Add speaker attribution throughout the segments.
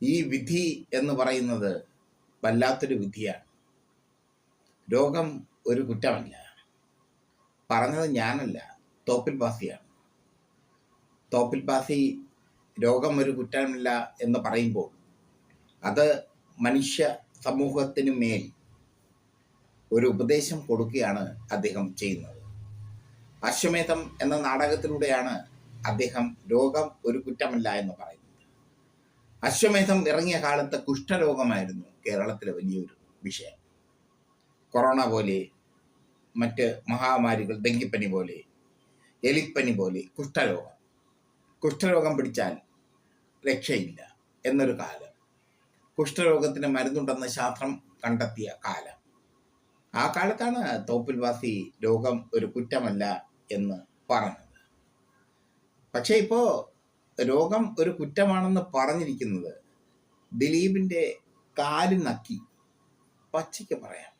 Speaker 1: ഈ വിധി എന്ന് പറയുന്നത് വല്ലാത്തൊരു വിധിയാണ്. രോഗം ഒരു കുറ്റമല്ല. പറഞ്ഞത് ഞാനല്ല, തോപ്പിൽ ഭാസിയാണ്. തോപ്പിൽ ഭാസി രോഗം ഒരു കുറ്റമില്ല എന്ന് പറയുമ്പോൾ അത് മനുഷ്യ സമൂഹത്തിന് മേൽ ഒരു ഉപദേശം കൊടുക്കുകയാണ് അദ്ദേഹം ചെയ്യുന്നത്. അശ്വമേധം എന്ന നാടകത്തിലൂടെയാണ് അദ്ദേഹം രോഗം ഒരു കുറ്റമല്ല എന്ന് പറയുന്നത്. അശ്വമേധം ഇറങ്ങിയ കാലത്ത് കുഷ്ഠരോഗമായിരുന്നു കേരളത്തിലെ വലിയൊരു വിഷയം. കൊറോണ പോലെ, മറ്റ് മഹാമാരികൾ, ഡെങ്കിപ്പനി പോലെ, എലിപ്പനി പോലെ കുഷ്ഠരോഗം പിടിച്ചാൽ രക്ഷയില്ല എന്നൊരു കാലം. കുഷ്ഠരോഗത്തിന് മരുന്നുണ്ടെന്ന് ശാസ്ത്രം കണ്ടെത്തിയ കാലം. ആ കാലത്താണ് തോപ്പിൽ ഭാസി രോഗം ഒരു കുറ്റമല്ല എന്ന് പറഞ്ഞത്. പക്ഷേ ഇപ്പോൾ രോഗം ഒരു കുറ്റമാണെന്ന് പറഞ്ഞിരിക്കുന്നത് ദിലീപിൻ്റെ കാല് നക്കി, പച്ചയ്ക്ക് പറയാം,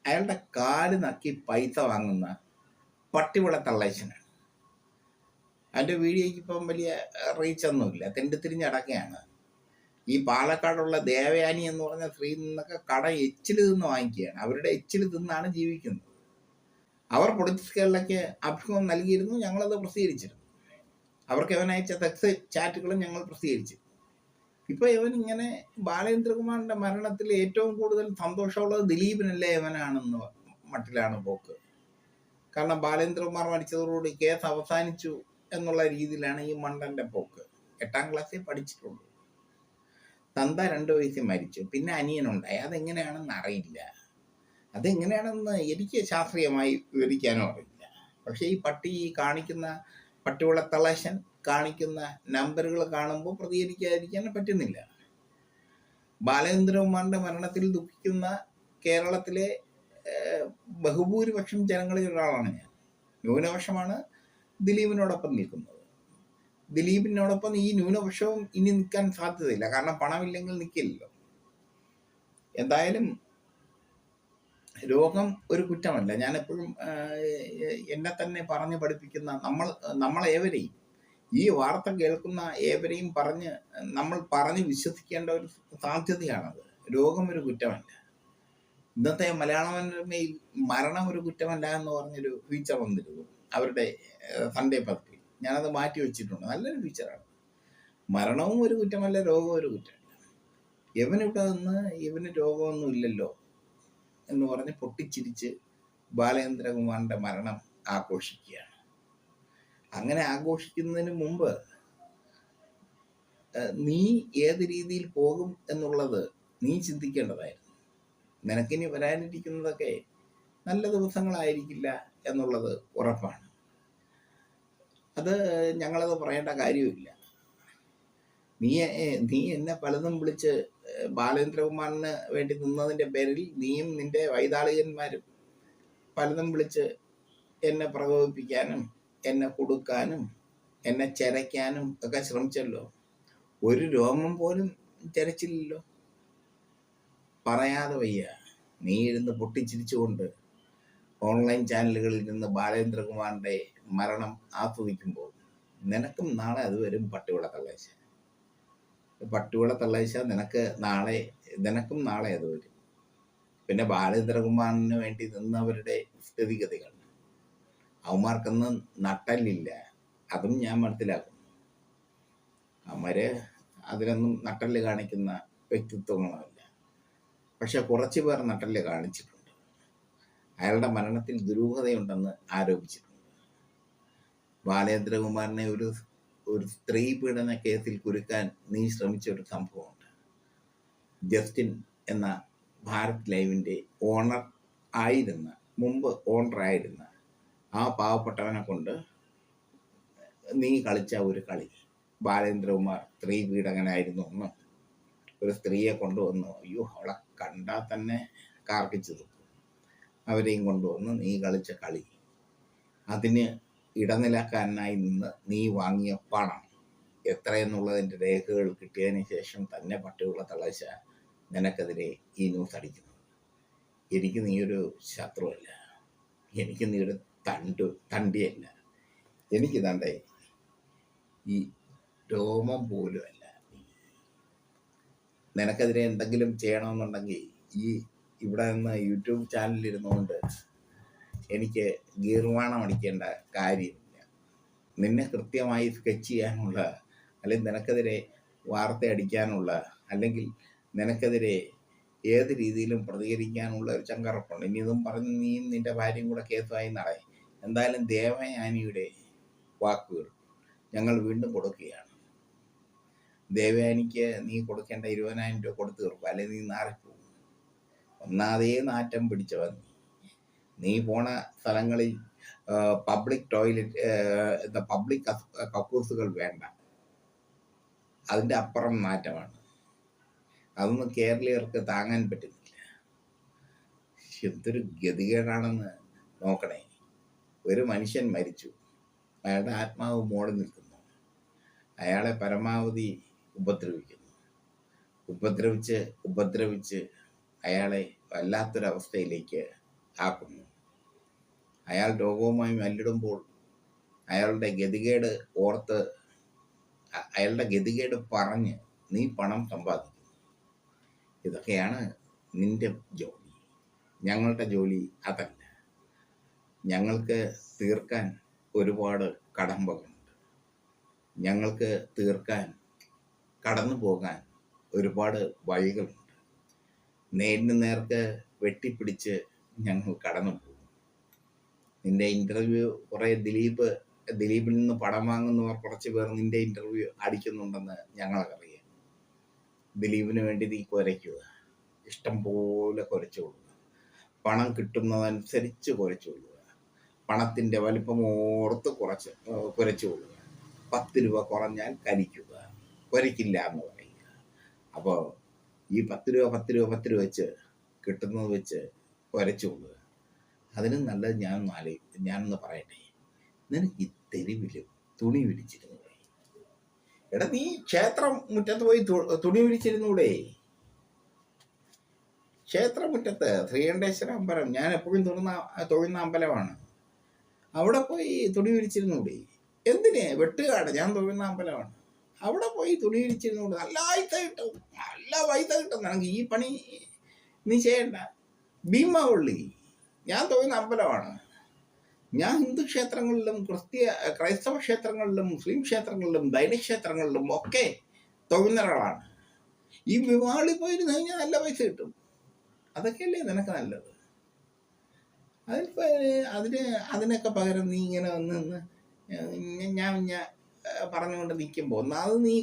Speaker 1: അയാളുടെ കാല് നക്കി പൈസ വാങ്ങുന്ന പട്ടിവിള തള്ളേശനാണ്. അതിൻ്റെ വീഡിയോയ്ക്ക് ഇപ്പം വലിയ റീച്ചൊന്നുമില്ല, തിരിഞ്ഞടക്കുകയാണ്. ഈ പാലക്കാടുള്ള ദേവയാനി എന്ന് പറഞ്ഞ സ്ത്രീ നിന്നൊക്കെ കട എച്ചിൽ തിന്ന് വാങ്ങിക്കുകയാണ്. അവരുടെ എച്ചിൽ തിന്നാണ് ജീവിക്കുന്നത്. അവർ പൊളിറ്റിക്സ് കേരളയ്ക്ക് അഭിമുഖം നൽകിയിരുന്നു, ഞങ്ങളത് പ്രസിദ്ധീകരിച്ചിരുന്നു. അവർക്ക് ഇവൻ അയച്ച ടെക്സ്റ്റ് ചാറ്റുകളും ഞങ്ങൾ പ്രസിദ്ധീകരിച്ചു. ഇപ്പോൾ ഇവൻ ഇങ്ങനെ ബാലേന്ദ്രകുമാറിൻ്റെ മരണത്തിൽ ഏറ്റവും കൂടുതൽ സന്തോഷമുള്ളത് ദിലീപിനല്ലേ ഇവനാണെന്ന് മട്ടിലാണ് പോക്ക്. കാരണം ബാലേന്ദ്രകുമാർ മരിച്ചതോടുകൂടി കേസ് അവസാനിച്ചു എന്നുള്ള രീതിയിലാണ് ഈ മണ്ടൻ്റെ പോക്ക്. 8ാം ക്ലാസ്സിൽ പഠിച്ചിട്ടുള്ളൂ. തന്ത 2 വയസ്സിൽ മരിച്ചു, പിന്നെ അനിയനുണ്ടായി. അതെങ്ങനെയാണെന്ന് അറിയില്ല. അതെങ്ങനെയാണെന്ന് എനിക്ക് ശാസ്ത്രീയമായി വിവരിക്കാനും അറിയില്ല. പക്ഷേ ഈ കാണിക്കുന്ന പട്ടിവിളത്തളശൻ കാണിക്കുന്ന നമ്പറുകൾ കാണുമ്പോൾ പ്രതികരിക്കാതിരിക്കാൻ പറ്റുന്നില്ല. ബാലേന്ദ്രകുമാറിൻ്റെ മരണത്തിൽ ദുഃഖിക്കുന്ന കേരളത്തിലെ ബഹുഭൂരിപക്ഷം ജനങ്ങളിൽ ഒരാളാണ് ഞാൻ. ന്യൂനപക്ഷമാണ് ദിലീപിനോടൊപ്പം നിൽക്കുന്നത്. ദിലീപിനോടൊപ്പം ഈ ന്യൂനപക്ഷവും ഇനി നിൽക്കാൻ സാധ്യതയില്ല. കാരണം പണമില്ലെങ്കിൽ നിൽക്കില്ലല്ലോ. എന്തായാലും രോഗം ഒരു കുറ്റമല്ല. ഞാനെപ്പോഴും എന്നെ തന്നെ പറഞ്ഞ് പഠിപ്പിക്കുന്ന നമ്മളേവരെയും, ഈ വാർത്ത കേൾക്കുന്ന ഏവരെയും നമ്മൾ പറഞ്ഞ് വിശ്വസിക്കേണ്ട ഒരു സാധ്യതയാണത്. രോഗം ഒരു കുറ്റമല്ല. ഇന്നത്തെ മലയാള മനോരമയിൽ മരണം ഒരു കുറ്റമല്ല എന്ന് പറഞ്ഞൊരു ഫീച്ചർ വന്നിരുന്നു അവരുടെ സൺഡേ പതിപ്പിൽ. ഞാനത് മാറ്റി വെച്ചിട്ടുണ്ട്. നല്ലൊരു ഫീച്ചറാണ്. മരണവും ഒരു കുറ്റമല്ല, രോഗവും ഒരു കുറ്റമല്ല. ഇവനിവിടെ നിന്ന് ഇവന് രോഗമൊന്നും ഇല്ലല്ലോ എന്ന് പറഞ്ഞ് പൊട്ടിച്ചിരിച്ച് ബാലേന്ദ്രകുമാറിൻ്റെ മരണം ആഘോഷിക്കുകയാണ്. അങ്ങനെ ആഘോഷിക്കുന്നതിന് മുമ്പ് നീ ഏത് രീതിയിൽ പോകും എന്നുള്ളത് നീ ചിന്തിക്കേണ്ടതായിരുന്നു. നിനക്കിനി വരാനിരിക്കുന്നതൊക്കെ നല്ല ദിവസങ്ങളായിരിക്കില്ല എന്നുള്ളത് ഉറപ്പാണ്. അത് ഞങ്ങളത് പറയേണ്ട കാര്യമില്ല. നീ എന്നെ പലതും വിളിച്ച് ബാലേന്ദ്രകുമാറിന് വേണ്ടി നിന്നതിൻ്റെ പേരിൽ നീയും നിന്റെ വൈതാളികന്മാരും പലതും വിളിച്ച് എന്നെ പ്രകോപിപ്പിക്കാനും എന്നെ കൊടുക്കാനും എന്നെ ചരയ്ക്കാനും ഒക്കെ ശ്രമിച്ചല്ലോ. ഒരു രോമം പോലും ചരച്ചില്ലല്ലോ. പറയാതെ വയ്യ. നീ ഇരുന്ന് പൊട്ടിച്ചിരിച്ചുകൊണ്ട് ഓൺലൈൻ ചാനലുകളിൽ നിന്ന് ബാലേന്ദ്രകുമാറിൻ്റെ മരണം ആസ്വദിക്കുമ്പോൾ നിനക്കും നാളെ അത് വരും. പട്ടിവിള തള്ളേശ നിനക്കും നാളെ അത് വരും. പിന്നെ ബാലേന്ദ്രകുമാറിന് വേണ്ടി നിന്നവരുടെ സ്ഥിതിഗതികൾ, അവന്മാർക്കൊന്നും നട്ടല്ലില്ല. അതും ഞാൻ മനസ്സിലാക്കുന്നു. അവന്മാര് അതിലൊന്നും നട്ടല് കാണിക്കുന്ന വ്യക്തിത്വങ്ങളല്ല. പക്ഷെ കുറച്ച് പേർ നട്ടല് കാണിച്ചിട്ടുണ്ട്. അയാളുടെ മരണത്തിൽ ദുരൂഹതയുണ്ടെന്ന് ആരോപിച്ചിട്ടുണ്ട്. ബാലേന്ദ്രകുമാറിനെ ഒരു സ്ത്രീ പീഡന കേസിൽ കുരുക്കാൻ നീ ശ്രമിച്ച ഒരു സംഭവമുണ്ട്. ജസ്റ്റിൻ എന്ന ഭാരത് ലൈവിൻ്റെ മുമ്പ് ഓണറായിരുന്ന ആ പാവപ്പെട്ടവനെ കൊണ്ട് നീ കളിച്ച ഒരു കളി. ബാലേന്ദ്രകുമാർ സ്ത്രീ പീഡകനായിരുന്നു എന്ന് ഒരു സ്ത്രീയെ കൊണ്ടുവന്നു. അയ്യോ, അവളെ കണ്ടാൽ തന്നെ കാർക്കിച്ചു തുപ്പും. അവരെയും കൊണ്ടുവന്ന് നീ കളിച്ച കളി, അതിന് ഇടനിലക്കാരനായി നിന്ന് നീ വാങ്ങിയ പണം എത്രയെന്നുള്ളതിൻ്റെ രേഖകൾ കിട്ടിയതിന് ശേഷം തന്നെ പട്ടിവിള തള്ളേശ നിനക്കെതിരെ ഈ ന്യൂസ് അടിക്കുന്നു. എനിക്ക് നീ ഒരു ശത്രുവല്ല, എനിക്ക് നീ ഒരു തണ്ടിയല്ല. എനിക്ക് തണ്ടേ ഈ രോമം പോലും അല്ല. നിനക്കെതിരെ എന്തെങ്കിലും ചെയ്യണമെന്നുണ്ടെങ്കിൽ ഈ ഇവിടെ നിന്ന് യൂട്യൂബ് ചാനലിൽ ഇരുന്നുകൊണ്ട് എനിക്ക് ഗീർവാണം അടിക്കേണ്ട കാര്യമില്ല. നിന്നെ കൃത്യമായി സ്കെച്ച് ചെയ്യാനുള്ള, അല്ലെങ്കിൽ നിനക്കെതിരെ വാർത്ത അടിക്കാനുള്ള, അല്ലെങ്കിൽ നിനക്കെതിരെ ഏത് രീതിയിലും പ്രതികരിക്കാനുള്ള ഒരു ചങ്കറപ്പുണ്ട്. ഇനി ഇതും പറഞ്ഞ് നീയും നിന്റെ ഭാര്യയും കൂടെ കേസുമായി നടേ. എന്തായാലും ദേവയാനിയുടെ വാക്കുകൾ ഞങ്ങൾ വീണ്ടും കൊടുക്കുകയാണ്. ദേവയാനിക്ക് നീ കൊടുക്കേണ്ട 20,000 രൂപ കൊടുത്തു തീർക്കും, അല്ലെങ്കിൽ നീ നാറിപ്പോകും. ഒന്നാതേ നാറ്റം പിടിച്ചവൻ. നീ പോണ സ്ഥലങ്ങളിൽ പബ്ലിക് ടോയ്ലറ്റ് പബ്ലിക് കക്കൂസുകൾ വേണ്ട, അതിൻ്റെ അപ്പുറം നാറ്റമാണ്. അതൊന്നും കേരളീയർക്ക് താങ്ങാൻ പറ്റുന്നില്ല. എന്തൊരു ഗതികേടാണെന്ന് നോക്കണേ. ഒരു മനുഷ്യൻ മരിച്ചു, അയാളുടെ ആത്മാവ് മോടി നിൽക്കുന്നു, അയാളെ പരമാവധി ഉപദ്രവിച്ച് അയാളെ വല്ലാത്തൊരവസ്ഥയിലേക്ക് ആക്കുന്നു. അയാൾ രോഗവുമായി മല്ലിടുമ്പോൾ അയാളുടെ ഗതികേട് പറഞ്ഞ് നീ പണം സമ്പാദിക്കും. ഇതൊക്കെയാണ് നിന്റെ ജോലി. ഞങ്ങളുടെ ജോലി അതല്ല. ഞങ്ങൾക്ക് തീർക്കാൻ ഒരുപാട് കടമ്പകളുണ്ട്. ഞങ്ങൾക്ക് തീർക്കാൻ, കടന്നു പോകാൻ ഒരുപാട് വഴികളുണ്ട്. നേരിന് നേർക്ക് വെട്ടിപ്പിടിച്ച് ഞങ്ങൾ കടന്നു പോകും. നിന്റെ ഇൻ്റർവ്യൂ കുറേ ദിലീപിൽ നിന്ന് പണം വാങ്ങുന്നവർ കുറച്ച് പേർ നിന്റെ ഇൻ്റർവ്യൂ അടിക്കുന്നുണ്ടെന്ന് ഞങ്ങൾക്കറിയാം. ദിലീപിന് വേണ്ടി നീ കുരയ്ക്കുക, ഇഷ്ടം പോലെ കുരച്ചുകൊള്ളുക, പണം കിട്ടുന്നതനുസരിച്ച് കുരച്ചുകൊള്ളുക, പണത്തിൻ്റെ വലിപ്പം ഓർത്ത് കുരച്ചുകൊള്ളുക. 10 രൂപ കുറഞ്ഞാൽ കലിക്കുക, കുരയ്ക്കില്ല എന്ന് പറയുക. അപ്പോൾ ഈ 10 രൂപ വെച്ച് കിട്ടുന്നത് വെച്ച് കുരച്ചുകൊള്ളുക. അതിന് നല്ലത് ഞാനൊന്ന് പറയട്ടെ. നിനക്ക് ഈ തെരുവിൽ തുണി വിരിച്ചിരുന്നൂടെ? എടാ, നീ ക്ഷേത്രം മുറ്റത്ത് പോയി തുണി വിരിച്ചിരുന്നൂടെ? ക്ഷേത്രമുറ്റത്ത് ശ്രീകണ്ഠേശ്വര അമ്പലം ഞാൻ എപ്പോഴും തൊഴുന്ന അമ്പലമാണ്. അവിടെ പോയി തുണി വിരിച്ചിരുന്നൂടെ? എന്തിന്? വെട്ടുകാട് ഞാൻ തൊഴുന്ന അമ്പലമാണ്. അവിടെ പോയി തുണി വിരിച്ചിരുന്നൂടെ? നല്ല പൈസ കിട്ടും നിനക്ക്. ഈ പണി നീ ചെയ്യണ്ട. ഭീമാവള്ളി ഞാൻ തൊഴുന്ന അമ്പലമാണ്. ഞാൻ ഹിന്ദു ക്ഷേത്രങ്ങളിലും ക്രൈസ്തവ ക്ഷേത്രങ്ങളിലും മുസ്ലിം ക്ഷേത്രങ്ങളിലും ക്ഷേത്രങ്ങളിലും ഒക്കെ തൊഴുന്ന ഒരാളാണ്. ഈ ഭീമാവള്ളി പോയിരുന്നു കഴിഞ്ഞാൽ നല്ല പൈസ കിട്ടും. അതൊക്കെയല്ലേ നിനക്ക് നല്ലത്. അതിനൊക്കെ പകരം നീ ഇങ്ങനെ വന്ന് ഞാൻ പറഞ്ഞുകൊണ്ട് നിൽക്കുമ്പോൾ ഒന്നാമത് നീ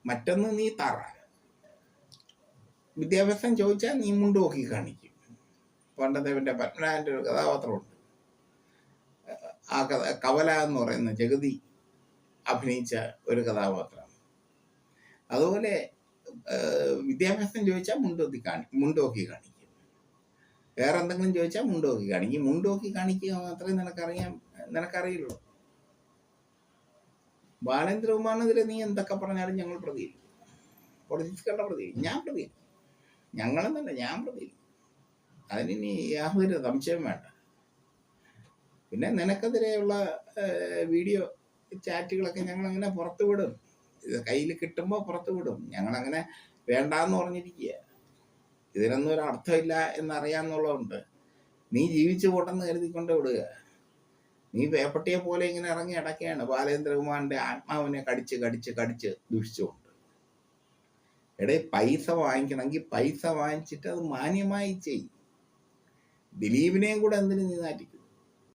Speaker 1: മറ്റൊന്ന് നീ തറ. വിദ്യാഭ്യാസം ചോദിച്ചാൽ നീ മുണ്ടുപോക്കി കാണിക്കും. പണ്ടത്തെ പത്മനാഭൻ്റെ ഒരു കഥാപാത്രമുണ്ട്. ആ കവല എന്ന് പറയുന്ന ജഗതി അഭിനയിച്ച ഒരു കഥാപാത്രം. അതുപോലെ വിദ്യാഭ്യാസം ചോദിച്ചാൽ മുണ്ടോക്കി കാണിക്കും. വേറെ എന്തെങ്കിലും ചോദിച്ചാൽ മുണ്ടോക്കി കാണിക്കുക മാത്രമേ നിനക്കറിയുള്ളൂ. ബാലേന്ദ്രകുമാറിനെതിരെ നീ എന്തൊക്കെ പറഞ്ഞാലും ഞങ്ങൾ പ്രതികരിക്കും. പൊളിറ്റിക്സുകളുടെ പ്രതികരിക്കും. ഞങ്ങളെന്നല്ല, ഞാൻ പ്രതികരിക്കും. അതിനി യാതൊരു സംശയം വേണ്ട. പിന്നെ നിനക്കെതിരെയുള്ള വീഡിയോ ചാറ്റുകളൊക്കെ ഞങ്ങളങ്ങനെ പുറത്തു വിടും. ഇത് കയ്യിൽ കിട്ടുമ്പോൾ പുറത്തു വിടും. ഞങ്ങളങ്ങനെ വേണ്ടാന്ന് പറഞ്ഞിരിക്കുക. ഇതിനൊന്നും ഒരു അർത്ഥമില്ല എന്നറിയാമെന്നുള്ളതുകൊണ്ട് നീ ജീവിച്ചു പോട്ടെന്ന് കരുതിക്കൊണ്ട് വിടുക. നീ പേപ്പട്ടിയെ പോലെ ഇങ്ങനെ ഇറങ്ങി അടക്കുകയാണ് ബാലേന്ദ്രകുമാറിന്റെ ആത്മാവിനെ കടിച്ച് ദുഷിച്ചുകൊണ്ട്. പൈസ വാങ്ങിക്കണമെങ്കിൽ പൈസ വാങ്ങിച്ചിട്ട് അത് മാന്യമായി ചെയ്യും. ദിലീപിനെയും കൂടെ എന്തിനു നീ നാറ്റിക്കും?